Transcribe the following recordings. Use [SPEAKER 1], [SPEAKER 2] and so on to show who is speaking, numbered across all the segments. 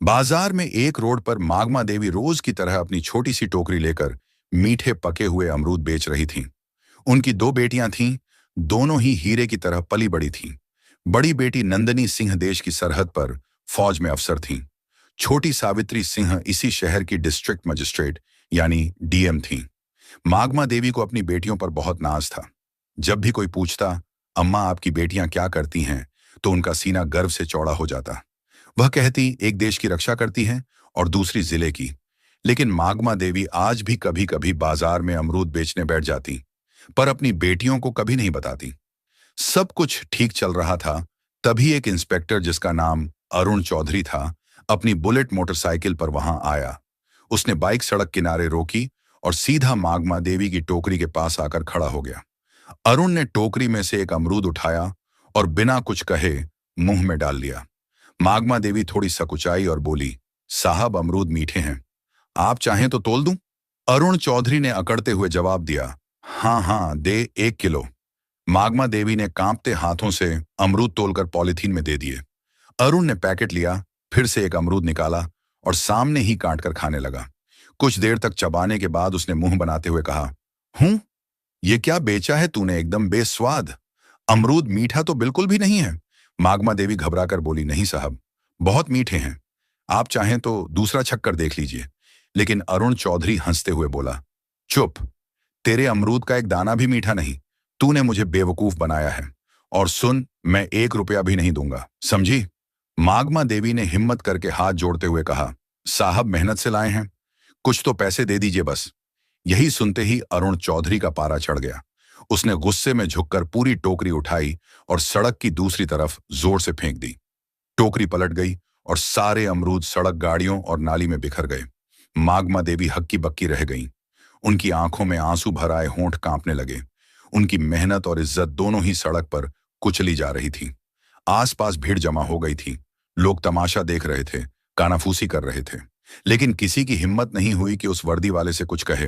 [SPEAKER 1] बाजार में एक रोड पर मागमा देवी रोज की तरह अपनी छोटी सी टोकरी लेकर मीठे पके हुए अमरूद बेच रही थीं। उनकी दो बेटियां थीं, दोनों ही हीरे की तरह पली बड़ी थीं। बड़ी बेटी नंदनी सिंह देश की सरहद पर फौज में अफसर थीं। छोटी सावित्री सिंह इसी शहर की डिस्ट्रिक्ट मजिस्ट्रेट यानी डीएम थीं। मागमा देवी को अपनी बेटियों पर बहुत नाज था। जब भी कोई पूछता, अम्मा आपकी बेटियां क्या करती हैं, तो उनका सीना गर्व से चौड़ा हो जाता। वह कहती, एक देश की रक्षा करती हैं और दूसरी जिले की। लेकिन मागमा देवी आज भी कभी कभी बाजार में अमरूद बेचने बैठ जाती, पर अपनी बेटियों को कभी नहीं बताती। सब कुछ ठीक चल रहा था, तभी एक इंस्पेक्टर जिसका नाम अरुण चौधरी था, अपनी बुलेट मोटरसाइकिल पर वहां आया। उसने बाइक सड़क किनारे रोकी और सीधा मागमा देवी की टोकरी के पास आकर खड़ा हो गया। अरुण ने टोकरी में से एक अमरूद उठाया और बिना कुछ कहे मुंह में डाल लिया। मागमा देवी थोड़ी सकुचाई और बोली, साहब अमरूद मीठे हैं, आप चाहें तो तोल दूं? अरुण चौधरी ने अकड़ते हुए जवाब दिया, हाँ हाँ दे 1 किलो। मागमा देवी ने कांपते हाथों से अमरूद तोलकर पॉलिथीन में दे दिए। अरुण ने पैकेट लिया, फिर से एक अमरूद निकाला और सामने ही काट कर खाने लगा। कुछ देर तक चबाने के बाद उसने मुंह बनाते हुए कहा, ये क्या बेचा है तूने, एकदम बेस्वाद। अमरूद मीठा तो बिल्कुल भी नहीं है। मागमा देवी घबराकर बोली, नहीं साहब, बहुत मीठे हैं, आप चाहें तो दूसरा छक्कर देख लीजिए। लेकिन अरुण चौधरी हंसते हुए बोला, चुप, तेरे अमरूद का एक दाना भी मीठा नहीं। तूने मुझे बेवकूफ बनाया है। और सुन, मैं 1 रुपया भी नहीं दूंगा, समझी? मागमा देवी ने हिम्मत करके हाथ जोड़ते हुए कहा, साहब मेहनत से लाए हैं, कुछ तो पैसे दे दीजिए बस। यही सुनते ही अरुण चौधरी का पारा चढ़ गया। उसने गुस्से में झुककर पूरी टोकरी उठाई और सड़क की दूसरी तरफ जोर से फेंक दी। टोकरी पलट गई और सारे अमरूद सड़क, गाड़ियों और नाली में बिखर गए। मागमा देवी हक्की बक्की रह गईं। उनकी आंखों में आंसू भर आए, होंठ कांपने लगे। उनकी मेहनत और इज्जत दोनों ही सड़क पर कुचली जा रही थी। आसपास भीड़ जमा हो गई थी। लोग तमाशा देख रहे थे, कानाफूसी कर रहे थे, लेकिन किसी की हिम्मत नहीं हुई कि उस वर्दी वाले से कुछ कहे।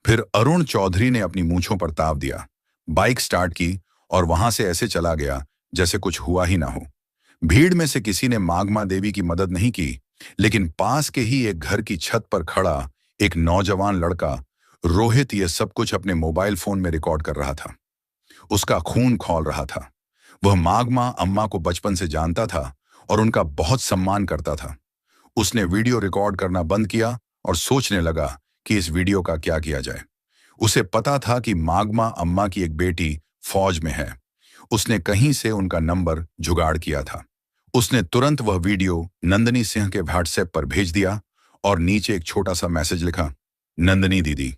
[SPEAKER 1] फिर अरुण चौधरी ने अपनी मूंछों पर ताव दिया, बाइक स्टार्ट की और वहां से ऐसे चला गया जैसे कुछ हुआ ही ना हो। भीड़ में से किसी ने मागमा देवी की मदद नहीं की, लेकिन पास के ही एक घर की छत पर खड़ा एक नौजवान लड़का रोहित ये सब कुछ अपने मोबाइल फोन में रिकॉर्ड कर रहा था। उसका खून खौल रहा था। वह मागमा अम्मा को बचपन से जानता था और उनका बहुत सम्मान करता था। उसने वीडियो रिकॉर्ड करना बंद किया और सोचने लगा कि इस वीडियो का क्या किया जाए। उसे पता था कि मागमा अम्मा की एक बेटी फौज में है। उसने कहीं से उनका नंबर जुगाड़ किया था। उसने तुरंत वह वीडियो नंदनी सिंह के व्हाट्सएप पर भेज दिया और नीचे एक छोटा सा मैसेज लिखा, नंदनी दीदी,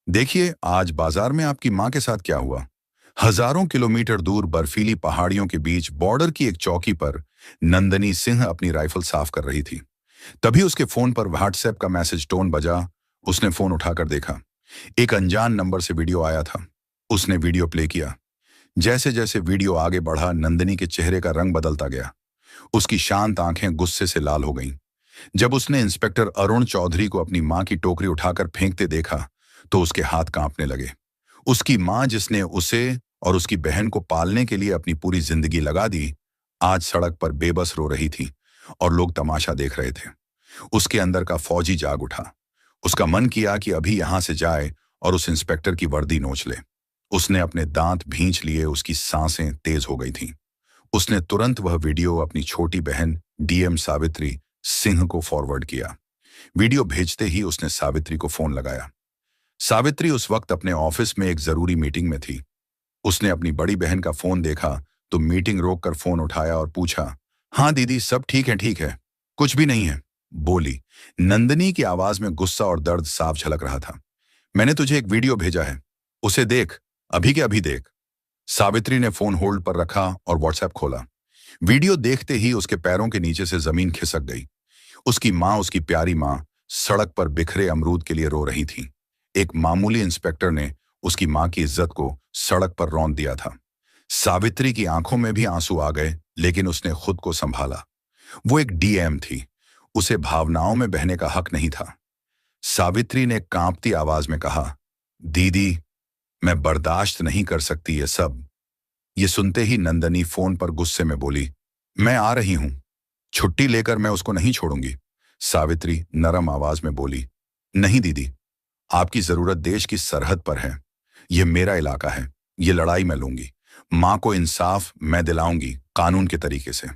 [SPEAKER 1] देखिए आज बाजार में आपकी मां के साथ क्या हुआ। हजारों किलोमीटर दूर बर्फीली पहाड़ियों के बीच बॉर्डर की एक चौकी पर नंदनी सिंह अपनी राइफल साफ कर रही थी। तभी उसके फोन पर व्हाट्सएप का मैसेज टोन बजा। उसने फोन उठाकर देखा, एक अनजान नंबर से वीडियो आया था। उसने वीडियो प्ले किया। जैसे जैसे वीडियो आगे बढ़ा, नंदनी के चेहरे का रंग बदलता गया। उसकी शांत आंखें गुस्से से लाल हो गईं। जब उसने इंस्पेक्टर अरुण चौधरी को अपनी मां की टोकरी उठाकर फेंकते देखा, तो उसके हाथ कांपने लगे। उसकी मां, जिसने उसे और उसकी बहन को पालने के लिए अपनी पूरी जिंदगी लगा दी, आज सड़क पर बेबस रो रही थी और लोग तमाशा देख रहे थे। उसके अंदर का फौजी जाग उठा। उसका मन किया कि अभी यहां से जाए और उस इंस्पेक्टर की वर्दी नोच ले। उसने अपने दांत भींच लिए, उसकी सांसें तेज हो गई थीं। उसने तुरंत वह वीडियो अपनी छोटी बहन डीएम सावित्री सिंह को फॉरवर्ड किया। वीडियो भेजते ही उसने सावित्री को फोन लगाया। सावित्री उस वक्त अपने ऑफिस में एक जरूरी मीटिंग में थी। उसने अपनी बड़ी बहन का फोन देखा तो मीटिंग रोककर फोन उठाया और पूछा, हाँ दीदी, सब ठीक है, कुछ भी नहीं है, बोली। नंदनी की आवाज में गुस्सा और दर्द साफ झलक रहा था। मैंने तुझे एक वीडियो भेजा है, उसे देख, अभी के अभी देख। सावित्री ने फोन होल्ड पर रखा और व्हाट्सएप खोला। वीडियो देखते ही उसके पैरों के नीचे से जमीन खिसक गई। उसकी मां, उसकी प्यारी मां, सड़क पर बिखरे अमरूद के लिए रो रही थी। एक मामूली इंस्पेक्टर ने उसकी मां की इज्जत को सड़क पर रौंद दिया था। सावित्री की आंखों में भी आंसू आ गए, लेकिन उसने खुद को संभाला। वो एक डीएम थी, उसे भावनाओं में बहने का हक नहीं था। सावित्री ने कांपती आवाज में कहा, दीदी, मैं बर्दाश्त नहीं कर सकती ये सब। ये सुनते ही नंदनी फोन पर गुस्से में बोली, मैं आ रही हूं, छुट्टी लेकर मैं उसको नहीं छोड़ूंगी। सावित्री नरम आवाज में बोली, नहीं दीदी, आपकी जरूरत देश की सरहद पर है। यह मेरा इलाका है, ये लड़ाई मैं लूंगी। मां को इंसाफ मैं दिलाऊंगी, कानून के तरीके से।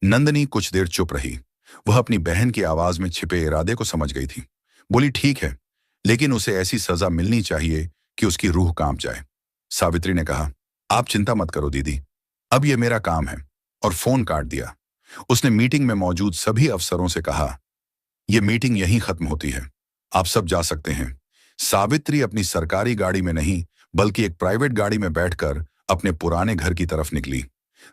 [SPEAKER 1] नंदनी कुछ देर चुप रही। वह अपनी बहन की आवाज में छिपे इरादे को समझ गई थी। बोली, ठीक है, लेकिन उसे ऐसी सजा मिलनी चाहिए कि उसकी रूह कांप जाए। सावित्री ने कहा, आप चिंता मत करो दीदी, अब यह मेरा काम है, और फोन काट दिया। उसने मीटिंग में मौजूद सभी अफसरों से कहा, यह मीटिंग यहीं खत्म होती है, आप सब जा सकते हैं। सावित्री अपनी सरकारी गाड़ी में नहीं बल्कि एक प्राइवेट गाड़ी में बैठकर अपने पुराने घर की तरफ निकली।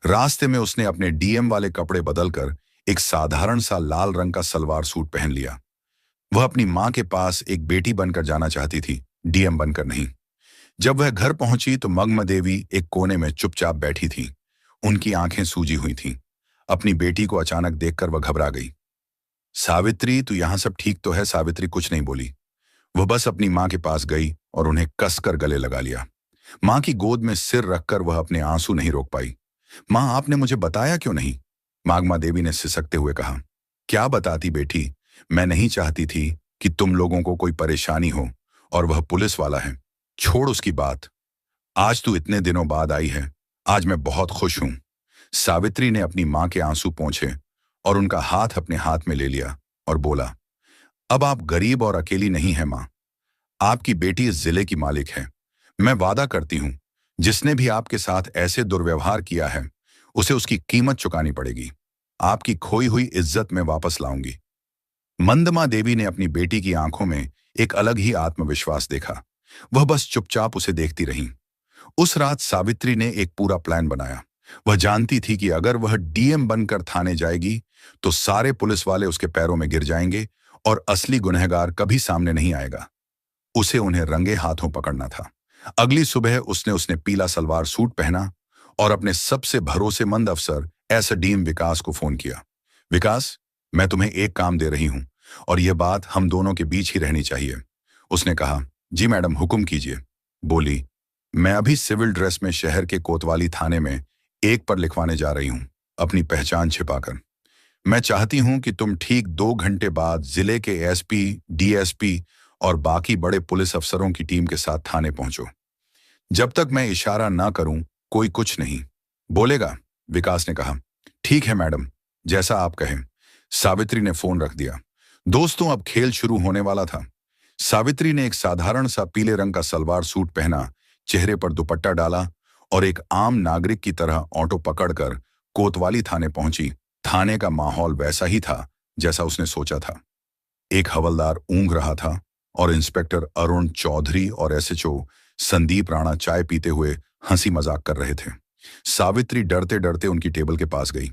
[SPEAKER 1] रास्ते में उसने अपने डीएम वाले कपड़े बदलकर एक साधारण सा लाल रंग का सलवार सूट पहन लिया। वह अपनी मां के पास एक बेटी बनकर जाना चाहती थी, डीएम बनकर नहीं। जब वह घर पहुंची तो मग्न देवी एक कोने में चुपचाप बैठी थी। उनकी आंखें सूजी हुई थीं। अपनी बेटी को अचानक देखकर वह घबरा गई। सावित्री, तू यहां सब ठीक तो है? सावित्री कुछ नहीं बोली। वह बस अपनी मां के पास गई और उन्हें कसकर गले लगा लिया। मां की गोद में सिर रखकर वह अपने आंसू नहीं रोक पाई। मां, आपने मुझे बताया क्यों नहीं? मागमा देवी ने सिसकते हुए कहा। क्या बताती बेटी, मैं नहीं चाहती थी कि तुम लोगों को कोई परेशानी हो, और वह पुलिस वाला है। छोड़ उसकी बात। आज तू इतने दिनों बाद आई है, आज मैं बहुत खुश हूं। सावित्री ने अपनी मां के आंसू पोंछे और उनका हाथ अपने हाथ में ले लिया और बोला, अब आप गरीब और अकेली नहीं है मां। आपकी बेटी इस जिले की मालिक है। मैं वादा करती हूं, जिसने भी आपके साथ ऐसे दुर्व्यवहार किया है उसे उसकी कीमत चुकानी पड़ेगी। आपकी खोई हुई इज्जत में वापस लाऊंगी। मंदमा देवी ने अपनी बेटी की आंखों में एक अलग ही आत्मविश्वास देखा। वह बस चुपचाप उसे देखती रही। उस रात सावित्री ने एक पूरा प्लान बनाया। वह जानती थी कि अगर वह डीएम बनकर थाने जाएगी तो सारे पुलिस वाले उसके पैरों में गिर जाएंगे और असली गुनहगार कभी सामने नहीं आएगा। उसे उन्हें रंगे हाथों पकड़ना था। अगली सुबह उसने पीला सलवार सूट पहना और अपने सबसे भरोसेमंद अफसर एसडीएम विकास को फोन किया। विकास, मैं तुम्हें एक काम दे रही हूं और यह बात हम दोनों के बीच ही रहनी चाहिए। उसने कहा, जी मैडम, हुक्म कीजिए। बोली, मैं अभी सिविल ड्रेस में शहर के कोतवाली थाने में एक पर लिखवाने जा रही हूं, अपनी पहचान छिपाकर। मैं चाहती हूं कि तुम ठीक 2 घंटे बाद जिले के एसपी, डीएसपी और बाकी बड़े पुलिस अफसरों की टीम के साथ थाने पहुंचो। जब तक मैं इशारा ना करूं कोई कुछ नहीं बोलेगा। विकास ने कहा, ठीक है मैडम, जैसा आप कहें। सावित्री ने फोन रख दिया। दोस्तों, अब खेल शुरू होने वाला था। सावित्री ने एक साधारण सा पीले रंग का सलवार सूट पहना, चेहरे पर दुपट्टा डाला और एक आम नागरिक की तरह ऑटो पकड़कर कोतवाली थाने पहुंची। थाने का माहौल वैसा ही था जैसा उसने सोचा था। एक हवलदार ऊँघ रहा था और इंस्पेक्टर अरुण चौधरी और एसएचओ संदीप राणा चाय पीते हुए हंसी मजाक कर रहे थे। सावित्री डरते डरते उनकी टेबल के पास गई।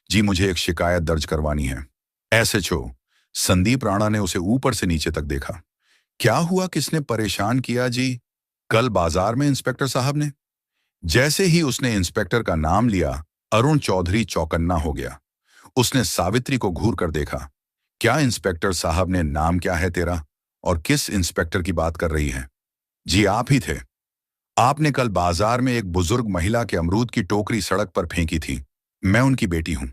[SPEAKER 1] जी, मुझे एक शिकायत दर्ज करवानी है। एसएचओ संदीप राणा ने उसे ऊपर से नीचे तक देखा। क्या हुआ, किसने परेशान किया जी? कल बाजार में इंस्पेक्टर साहब ने। जैसे ही उसने इंस्पेक्टर का नाम लिया, अरुण चौधरी चौकन्ना हो गया। उसने सावित्री को घूर कर देखा। क्या इंस्पेक्टर साहब ने? नाम क्या है तेरा और किस इंस्पेक्टर की बात कर रही है? जी, आप ही थे। आपने कल बाजार में एक बुजुर्ग महिला के अमरूद की टोकरी सड़क पर फेंकी थी। मैं उनकी बेटी हूं।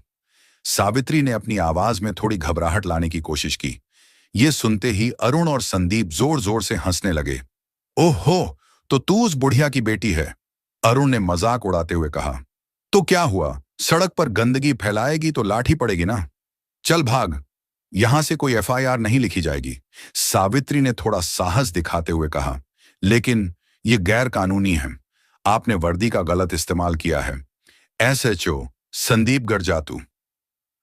[SPEAKER 1] सावित्री ने अपनी आवाज में थोड़ी घबराहट लाने की कोशिश की। यह सुनते ही अरुण और संदीप जोर जोर से हंसने लगे। ओहो, तो तू उस बुढ़िया की बेटी है? अरुण ने मजाक उड़ाते हुए कहा। तो क्या हुआ, सड़क पर गंदगी फैलाएगी तो लाठी पड़ेगी ना। चल भाग, यहां से कोई एफआईआर नहीं लिखी जाएगी। सावित्री ने थोड़ा साहस दिखाते हुए कहा, लेकिन यह गैर कानूनी है। आपने वर्दी का गलत इस्तेमाल किया है। एसएचओ संदीप गरजातू,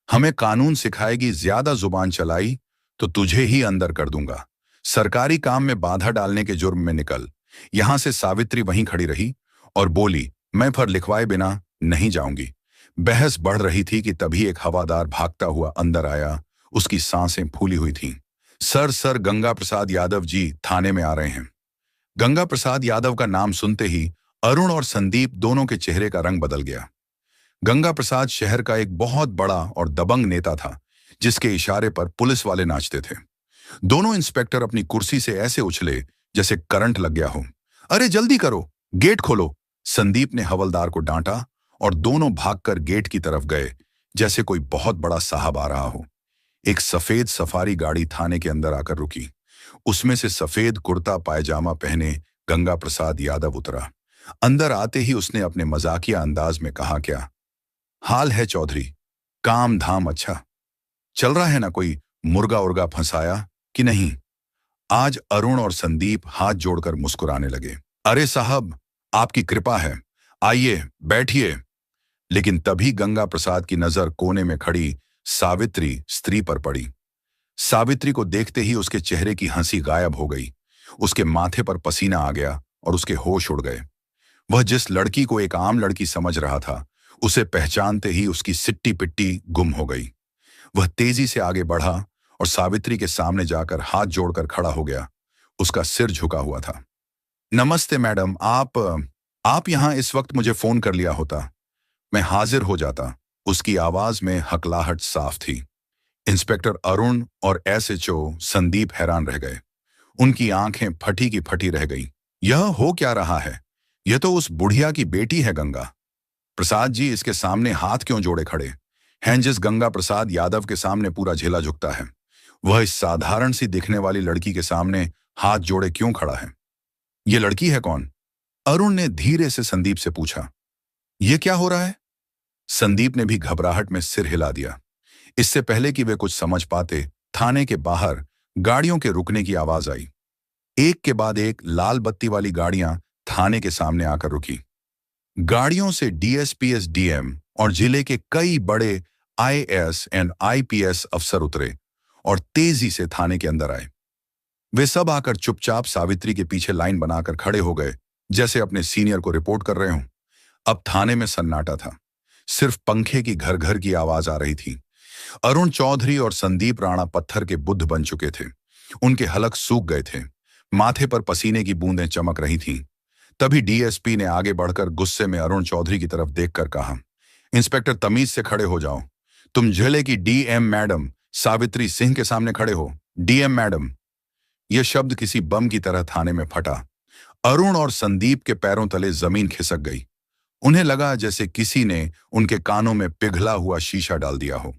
[SPEAKER 1] हमें कानून सिखाएगी, ज्यादा जुबान चलाई तो तुझे ही अंदर कर दूंगा। सरकारी काम में बाधा डालने के जुर्म में निकल। यहां से सावित्री वहीं खड़ी रही और बोली, मैं फर लिखवाए बिना नहीं जाऊंगी। बहस बढ़ रही थी कि तभी एक हवादार भागता हुआ अंदर आया। उसकी सांसें फूली हुई थीं। सर गंगा प्रसाद यादव जी थाने में आ रहे हैं। गंगा प्रसाद यादव का नाम सुनते ही अरुण और संदीप दोनों के चेहरे का रंग बदल गया। गंगा प्रसाद शहर का एक बहुत बड़ा और दबंग नेता था, जिसके इशारे पर पुलिस वाले नाचते थे। दोनों इंस्पेक्टर अपनी कुर्सी से ऐसे उछले जैसे करंट लग गया हो। अरे जल्दी करो, गेट खोलो, संदीप ने हवलदार को डांटा और दोनों भागकर गेट की तरफ गए, जैसे कोई बहुत बड़ा साहब आ रहा हो। एक सफेद सफारी गाड़ी थाने के अंदर आकर रुकी। उसमें से सफेद कुर्ता पायजामा पहने गंगा प्रसाद यादव उतरा। अंदर आते ही उसने अपने मजाकिया अंदाज में कहा, क्या हाल है चौधरी? काम धाम अच्छा चल रहा है ना? कोई मुर्गा उर्गा फंसाया कि नहीं? आज अरुण और संदीप हाथ जोड़कर मुस्कुराने लगे। अरे साहब, आपकी कृपा है, आइए बैठिए। लेकिन तभी गंगा प्रसाद की नजर कोने में खड़ी सावित्री स्त्री पर पड़ी। सावित्री को देखते ही उसके चेहरे की हंसी गायब हो गई। उसके माथे पर पसीना आ गया और उसके होश उड़ गए। वह जिस लड़की को एक आम लड़की समझ रहा था, उसे पहचानते ही उसकी सिट्टी पिट्टी गुम हो गई। वह तेजी से आगे बढ़ा और सावित्री के सामने जाकर हाथ जोड़कर खड़ा हो गया। उसका सिर झुका हुआ था। नमस्ते मैडम, आप यहाँ इस वक्त मुझे फोन कर लिया होता, मैं हाजिर हो जाता। उसकी आवाज में हकलाहट साफ थी। इंस्पेक्टर अरुण और एसएचओ संदीप हैरान रह गए। उनकी आंखें फटी की फटी रह गईं। यह हो क्या रहा है? यह तो उस बुढ़िया की बेटी है गंगा प्रसाद जी। इसके सामने हाथ क्यों जोड़े खड़े हैं? जिस गंगा प्रसाद यादव के सामने पूरा झेला झुकता है, वह इस साधारण सी दिखने वाली लड़की के सामने हाथ जोड़े क्यों खड़ा है? ये लड़की है कौन? अरुण ने धीरे से संदीप से पूछा। यह क्या हो रहा है? संदीप ने भी घबराहट में सिर हिला दिया। इससे पहले कि वे कुछ समझ पाते, थाने के बाहर गाड़ियों के रुकने की आवाज आई। एक के बाद एक लाल बत्ती वाली गाड़ियां थाने के सामने आकर रुकी। गाड़ियों से डीएसपी, एसडीएम और जिले के कई बड़े आईएएस एंड आईपीएस अफसर उतरे और तेजी से थाने के अंदर आए। वे सब आकर चुपचाप सावित्री के पीछे लाइन बनाकर खड़े हो गए, जैसे अपने सीनियर को रिपोर्ट कर रहे हों। अब थाने में सन्नाटा था। सिर्फ पंखे की घर घर की आवाज आ रही थी। अरुण चौधरी और संदीप राणा पत्थर के बुद्ध बन चुके थे। उनके हलक सूख गए थे। माथे पर पसीने की बूंदें चमक रही थीं। तभी डीएसपी ने आगे बढ़कर गुस्से में अरुण चौधरी की तरफ देखकर कहा, इंस्पेक्टर तमीज से खड़े हो जाओ। तुम जिले की डीएम मैडम सावित्री सिंह के सामने खड़े हो। DM madam. यह शब्द किसी बम की तरह थाने में फटा। अरुण और संदीप के पैरों तले जमीन खिसक गई। उन्हें लगा जैसे किसी ने उनके कानों में पिघला हुआ शीशा डाल दिया हो।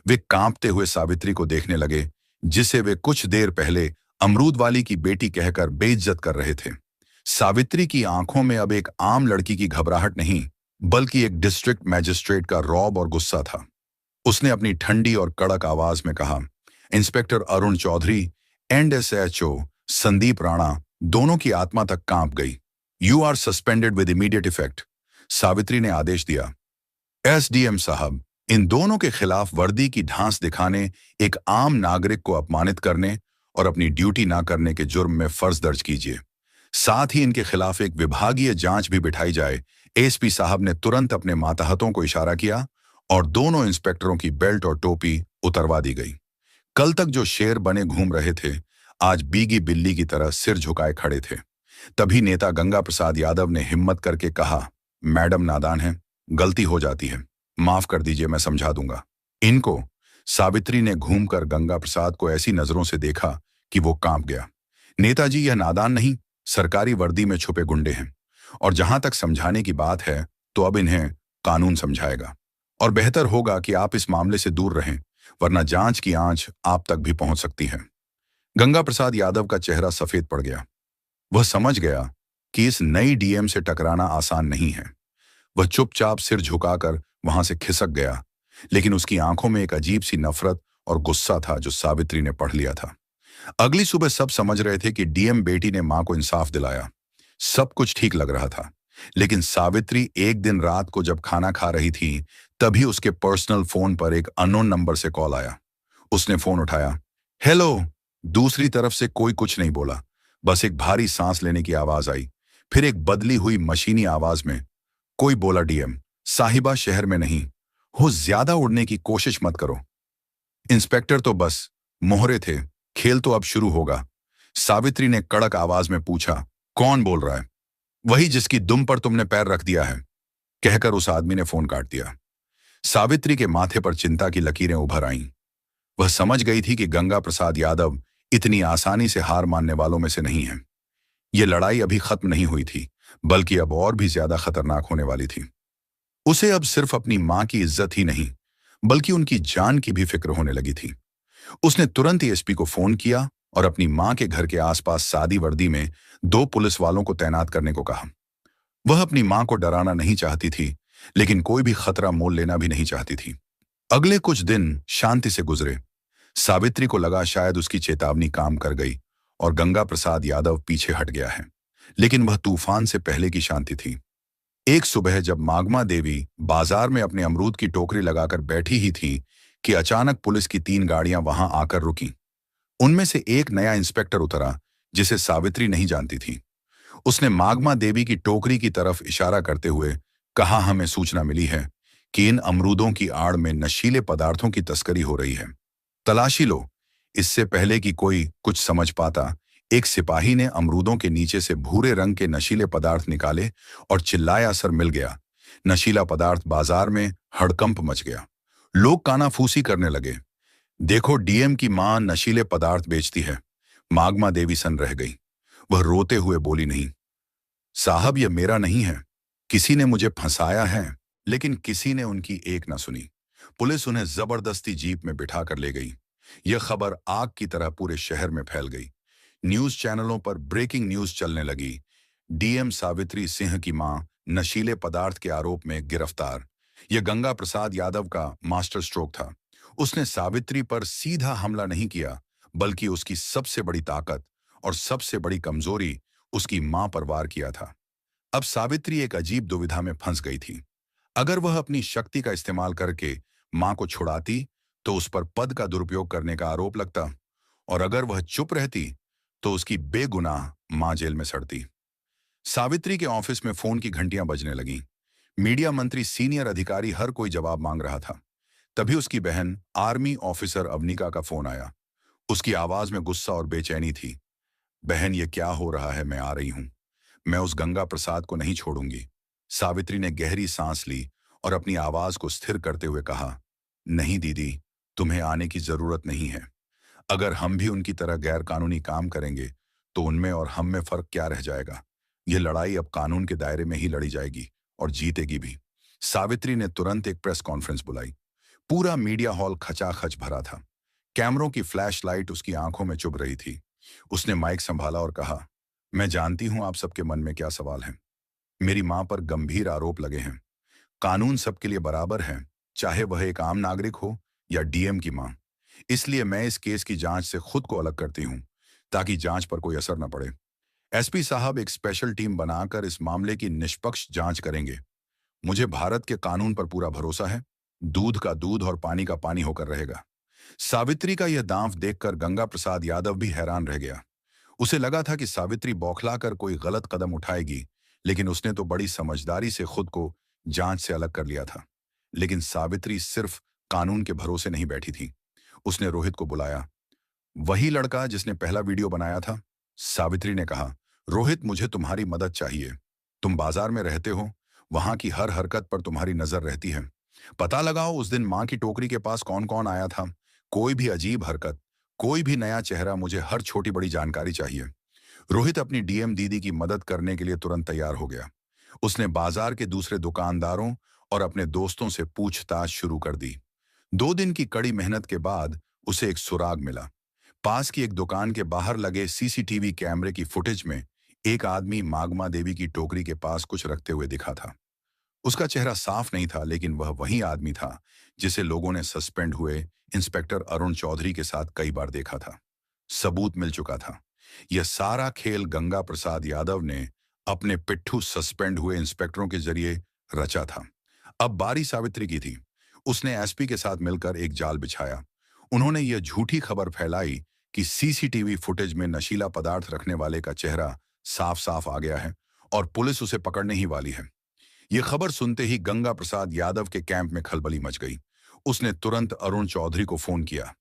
[SPEAKER 1] वे कांपते हुए सावित्री को देखने लगे, जिसे वे कुछ देर पहले अमरूद वाली की बेटी कहकर बेइज्जत कर रहे थे। सावित्री की आंखों में अब एक आम लड़की की घबराहट नहीं, बल्कि एक डिस्ट्रिक्ट मैजिस्ट्रेट का रौब और गुस्सा था। उसने अपनी ठंडी और कड़क आवाज में कहा, inspector Arun Chaudhary and SHO Sandeep Rana, दोनों की आत्मा तक कांप गई। You are suspended with immediate effect. Savitri ने आदेश दिया। एसडीएम साहब, इन दोनों के खिलाफ वर्दी की ढांस दिखाने, एक आम नागरिक को अपमानित करने और अपनी ड्यूटी ना करने के जुर्म में फर्ज दर्ज कीजिए। साथ ही इनके खिलाफ एक विभागीय जांच भी बिठाई जाए। एसपी साहब ने तुरंत अपने मातहतों को इशारा किया और दोनों इंस्पेक्टरों की बेल्ट और टोपी उतरवा दी गई। कल तक जो शेर बने घूम रहे थे, आज बीगी बिल्ली की तरह सिर झुकाए खड़े थे। तभी नेता गंगा प्रसाद यादव ने हिम्मत करके कहा, मैडम नादान है, गलती हो जाती है, माफ कर दीजिए, मैं समझा दूंगा इनको। सावित्री ने घूमकर गंगा प्रसाद को ऐसी नजरों से देखा कि वो कांप गया। नेताजी, यह नादान नहीं, सरकारी वर्दी में छुपे गुंडे हैं, और जहां तक समझाने की बात है तो अब इन्हें कानून समझाएगा। और बेहतर होगा कि आप इस मामले से दूर रहें, वरना जांच की आंच आप तक भी पहुंच सकती है। गंगा प्रसाद यादव का चेहरा सफेद पड़ गया। वह समझ गया कि इस नई डीएम से टकराना आसान नहीं है। वह चुपचाप सिर झुकाकर वहां से खिसक गया, लेकिन उसकी आंखों में एक अजीब सी नफरत और गुस्सा था जो सावित्री ने पढ़ लिया था। अगली सुबह सब समझ रहे थे कि डीएम बेटी ने मां को इंसाफ दिलाया। सब कुछ ठीक लग रहा था, लेकिन सावित्री एक दिन रात को जब खाना खा रही थी, तभी उसके पर्सनल फोन पर एक अननोन नंबर से कॉल आया। उसने फोन उठाया। हेलो। दूसरी तरफ से कोई कुछ नहीं बोला, बस एक भारी सांस लेने की आवाज आई। फिर एक बदली हुई मशीनी आवाज में कोई बोला, डीएम साहिबा शहर में नहीं हो, ज्यादा उड़ने की कोशिश मत करो। इंस्पेक्टर तो बस मोहरे थे, खेल तो अब शुरू होगा। सावित्री ने कड़क आवाज में पूछा, कौन बोल रहा है? वही जिसकी दुम पर तुमने पैर रख दिया है, कहकर उस आदमी ने फोन काट दिया। सावित्री के माथे पर चिंता की लकीरें उभर आईं। वह समझ गई थी कि गंगा प्रसाद यादव इतनी आसानी से हार मानने वालों में से नहीं है। यह लड़ाई अभी खत्म नहीं हुई थी, बल्कि अब और भी ज्यादा खतरनाक होने वाली थी। उसे अब सिर्फ अपनी मां की इज्जत ही नहीं, बल्कि उनकी जान की भी फिक्र होने लगी थी। उसने तुरंत ही एसपी को फोन किया और अपनी मां के घर के आसपास सादी वर्दी में 2 पुलिस वालों को तैनात करने को कहा। वह अपनी मां को डराना नहीं चाहती थी, लेकिन कोई भी खतरा मोल लेना भी नहीं चाहती थी। अगले कुछ दिन शांति से गुजरे। सावित्री को लगा शायद उसकी चेतावनी काम कर गई और गंगा प्रसाद यादव पीछे हट गया है, लेकिन वह तूफान से पहले की शांति थी। एक सुबह जब मागमा देवी बाजार में अपने अमरूद की टोकरी लगाकर बैठी ही थी कि अचानक पुलिस की 3 गाड़ियां वहां आकर रुकीं। उनमें से एक नया इंस्पेक्टर उतरा, जिसे सावित्री नहीं जानती थी। उसने मागमा देवी की टोकरी की तरफ इशारा करते हुए कहा, हमें सूचना मिली है कि इन अमरूदों की आड़ में नशीले पदार्थों की तस्करी हो रही है। तलाशी लो। इससे पहले कि कोई कुछ समझ पाता, एक सिपाही ने अमरूदों के नीचे से भूरे रंग के नशीले पदार्थ निकाले और चिल्लाया, सर मिल गया। नशीला पदार्थ बाजार में हड़कंप मच गया। लोग कानाफूसी करने लगे। देखो, डीएम की मां नशीले पदार्थ बेचती है। मागमा देवी सन रह गई। वह रोते हुए बोली, नहीं साहब, यह मेरा नहीं है। किसी ने मुझे फंसाया है। लेकिन किसी ने उनकी एक न सुनी। पुलिस उन्हें जबरदस्ती जीप में बिठा कर ले गई। यह खबर आग की तरह पूरे शहर में फैल गई। न्यूज चैनलों पर ब्रेकिंग न्यूज चलने लगी। डीएम सावित्री सिंह की मां नशीले पदार्थ के आरोप में गिरफ्तार। यह गंगा प्रसाद यादव का मास्टर स्ट्रोक था। उसने सावित्री पर सीधा हमला नहीं किया, बल्कि उसकी सबसे बड़ी ताकत और सबसे बड़ी कमजोरी, उसकी मां पर वार किया था। अब सावित्री एक अजीब दुविधा में फंस गई थी। अगर वह अपनी शक्ति का इस्तेमाल करके मां को छुड़ाती तो उस पर पद का दुरुपयोग करने का आरोप लगता, और अगर वह चुप रहती तो उसकी बेगुनाह मां जेल में सड़ती। सावित्री के ऑफिस में फोन की घंटियां बजने लगीं। मीडिया मंत्री, सीनियर अधिकारी, हर कोई जवाब मांग रहा था। तभी उसकी बहन आर्मी ऑफिसर अवनिका का फोन आया। उसकी आवाज में गुस्सा और बेचैनी थी। बहन, ये क्या हो रहा है? मैं आ रही हूं। मैं उस गंगा प्रसाद को नहीं छोड़ूंगी। सावित्री ने गहरी सांस ली और अपनी आवाज को स्थिर करते हुए कहा, नहीं दीदी, तुम्हें आने की जरूरत नहीं है। अगर हम भी उनकी तरह गैर कानूनी काम करेंगे तो उनमें और हम में फर्क क्या रह जाएगा? यह लड़ाई अब कानून के दायरे में ही लड़ी जाएगी और जीतेगी भी। सावित्री ने तुरंत एक प्रेस कॉन्फ्रेंस बुलाई। पूरा मीडिया हॉल खचाखच भरा था। कैमरों की फ्लैश लाइट उसकी आंखों में चुभ रही थी। उसने माइक संभाला और कहा, मैं जानती हूं आप सबके मन में क्या सवाल है। मेरी मां पर गंभीर आरोप लगे हैं। कानून सबके लिए बराबर है, चाहे वह एक आम नागरिक हो या डीएम की मां। इसलिए मैं इस केस की जांच से खुद को अलग करती हूं, ताकि जांच पर कोई असर न पड़े। एसपी साहब एक स्पेशल टीम बनाकर इस मामले की निष्पक्ष जांच करेंगे। मुझे भारत के कानून पर पूरा भरोसा है। दूध का दूध और पानी का पानी होकर रहेगा। सावित्री का यह दांव देखकर गंगा प्रसाद यादव भी हैरान रह गया। उसे लगा था कि सावित्री बौखलाकर कोई गलत कदम उठाएगी, लेकिन उसने तो बड़ी समझदारी से खुद को जांच से अलग कर लिया था। लेकिन सावित्री सिर्फ कानून के भरोसे नहीं बैठी थी। उसने रोहित को बुलाया। वही लड़का जिसने पहला वीडियो बनाया था? सावित्री ने कहा, रोहित, मुझे तुम्हारी मदद चाहिए। तुम बाजार में रहते हो, वहां की हर हरकत पर तुम्हारी नजर रहती है। पता लगाओ उस दिन मां की टोकरी के पास कौन कौन आया था। कोई भी अजीब हरकत, कोई भी नया चेहरा, मुझे हर छोटी बड़ी जानकारी चाहिए। रोहित अपनी डीएम दीदी की मदद करने के लिए तुरंत तैयार हो गया। उसने बाजार के दूसरे दुकानदारों और अपने दोस्तों से पूछताछ शुरू कर दी। 2 दिन की कड़ी मेहनत के बाद उसे एक सुराग मिला। पास की एक दुकान के बाहर लगे सीसीटीवी कैमरे की फुटेज में एक आदमी मागमा देवी की टोकरी के पास कुछ रखते हुए दिखा था। उसका चेहरा साफ नहीं था, लेकिन वह वही आदमी था जिसे लोगों ने सस्पेंड हुए इंस्पेक्टर अरुण चौधरी के साथ कई बार देखा था। सबूत मिल चुका था। यह सारा खेल गंगा प्रसाद यादव ने अपने पिट्ठू सस्पेंड हुए इंस्पेक्टरों के जरिए रचा था। अब बारी सावित्री की थी। उसने एसपी के साथ मिलकर एक जाल बिछाया। उन्होंने यह झूठी खबर फैलाई कि सीसीटीवी फुटेज में नशीला पदार्थ रखने वाले का चेहरा साफ साफ आ गया है और पुलिस उसे पकड़ने ही वाली है। यह खबर सुनते ही गंगा प्रसाद यादव के कैंप में खलबली मच गई। उसने तुरंत अरुण चौधरी को फोन किया।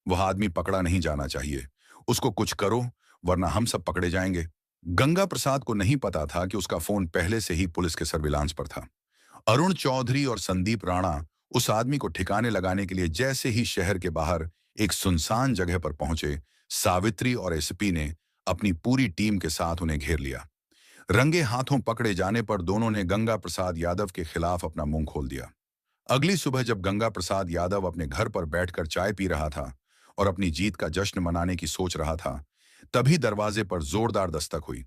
[SPEAKER 1] वह आदमी पकड़ा नहीं जाना चाहिए। उसको कुछ करो, वरना हम सब पकड़े जाएंगे। गंगा प्रसाद को नहीं पता था कि उसका फोन पहले से ही पुलिस के सर्विलांस पर था। अरुण चौधरी और संदीप राणा उस आदमी को ठिकाने लगाने के लिए जैसे ही शहर के बाहर एक सुनसान जगह पर पहुंचे, सावित्री और एसपी ने अपनी पूरी टीम के साथ उन्हें घेर लिया। रंगे हाथों पकड़े जाने पर दोनों ने गंगा प्रसाद यादव के खिलाफ अपना मुंह खोल दिया। अगली सुबह जब गंगा प्रसाद यादव अपने घर पर बैठकर चाय पी रहा था और अपनी जीत का जश्न मनाने की सोच रहा था, तभी दरवाजे पर जोरदार दस्तक हुई।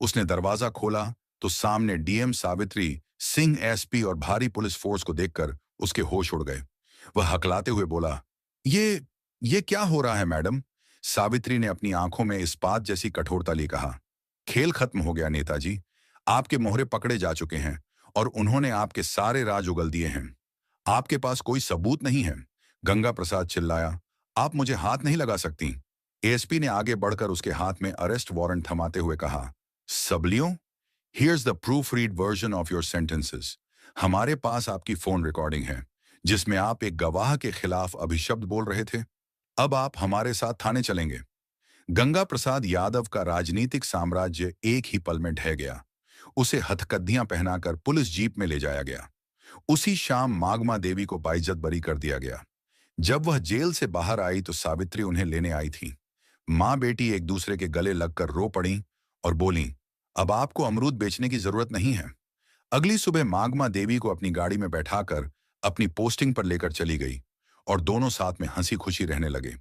[SPEAKER 1] उसने दरवाजा खोला तो सामने डीएम सावित्री सिंह एसपी और भारी पुलिस फोर्स को देखकर उसके होश उड़ गए। वह हकलाते हुए बोला, ये क्या हो रहा है मैडम? सावित्री ने अपनी आंखों में इस्पात जैसी कठोरता ली कहा, खेल खत्म हो गया नेताजी। आपके मोहरे पकड़े जा चुके हैं और उन्होंने आपके सारे राज उगल दिए हैं। आपके पास कोई सबूत नहीं है। गंगा प्रसाद चिल्लाया, आप मुझे हाथ नहीं लगा सकती। एएसपी ने आगे बढ़कर उसके हाथ में अरेस्ट वारंट थमाते हुए कहा, सबलियों, here's the proof read version of your sentences. हमारे पास आपकी फोन रिकॉर्डिंग है जिसमें आप एक गवाह के खिलाफ अभिशब्द बोल रहे थे। अब आप हमारे साथ थाने चलेंगे। गंगा प्रसाद यादव का राजनीतिक साम्राज्य एक ही पल में ढह गया। उसे हथकद्दियां पहनाकर पुलिस जीप में ले जाया गया। उसी शाम मागमा देवी को बाइज्जत बरी कर दिया गया। जब वह जेल से बाहर आई तो सावित्री उन्हें लेने आई थी। मां बेटी एक दूसरे के गले लगकर रो पड़ी और बोली, अब आपको अमरूद बेचने की जरूरत नहीं है। अगली सुबह मागमा देवी को अपनी गाड़ी में बैठाकर अपनी पोस्टिंग पर लेकर चली गई और दोनों साथ में हंसी खुशी रहने लगे।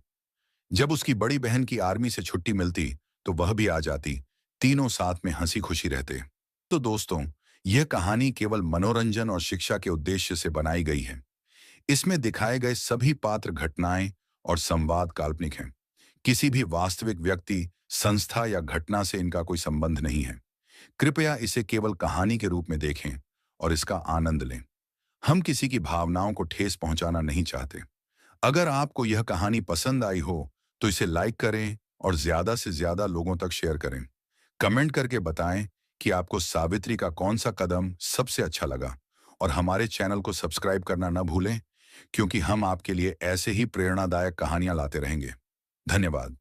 [SPEAKER 1] जब उसकी बड़ी बहन की आर्मी से छुट्टी मिलती तो वह भी आ जाती। तीनों साथ में हंसी खुशी रहते। तो दोस्तों, यह कहानी केवल मनोरंजन और शिक्षा के उद्देश्य से बनाई गई है। इसमें दिखाए गए सभी पात्र, घटनाएं और संवाद काल्पनिक हैं। किसी भी वास्तविक व्यक्ति, संस्था या घटना से इनका कोई संबंध नहीं है। कृपया इसे केवल कहानी के रूप में देखें और इसका आनंद लें। हम किसी की भावनाओं को ठेस पहुंचाना नहीं चाहते। अगर आपको यह कहानी पसंद आई हो तो इसे लाइक करें और ज्यादा से ज्यादा लोगों तक शेयर करें। कमेंट करके बताएं कि आपको सावित्री का कौन सा कदम सबसे अच्छा लगा और हमारे चैनल को सब्सक्राइब करना न भूलें, क्योंकि हम आपके लिए ऐसे ही प्रेरणादायक कहानियां लाते रहेंगे। धन्यवाद।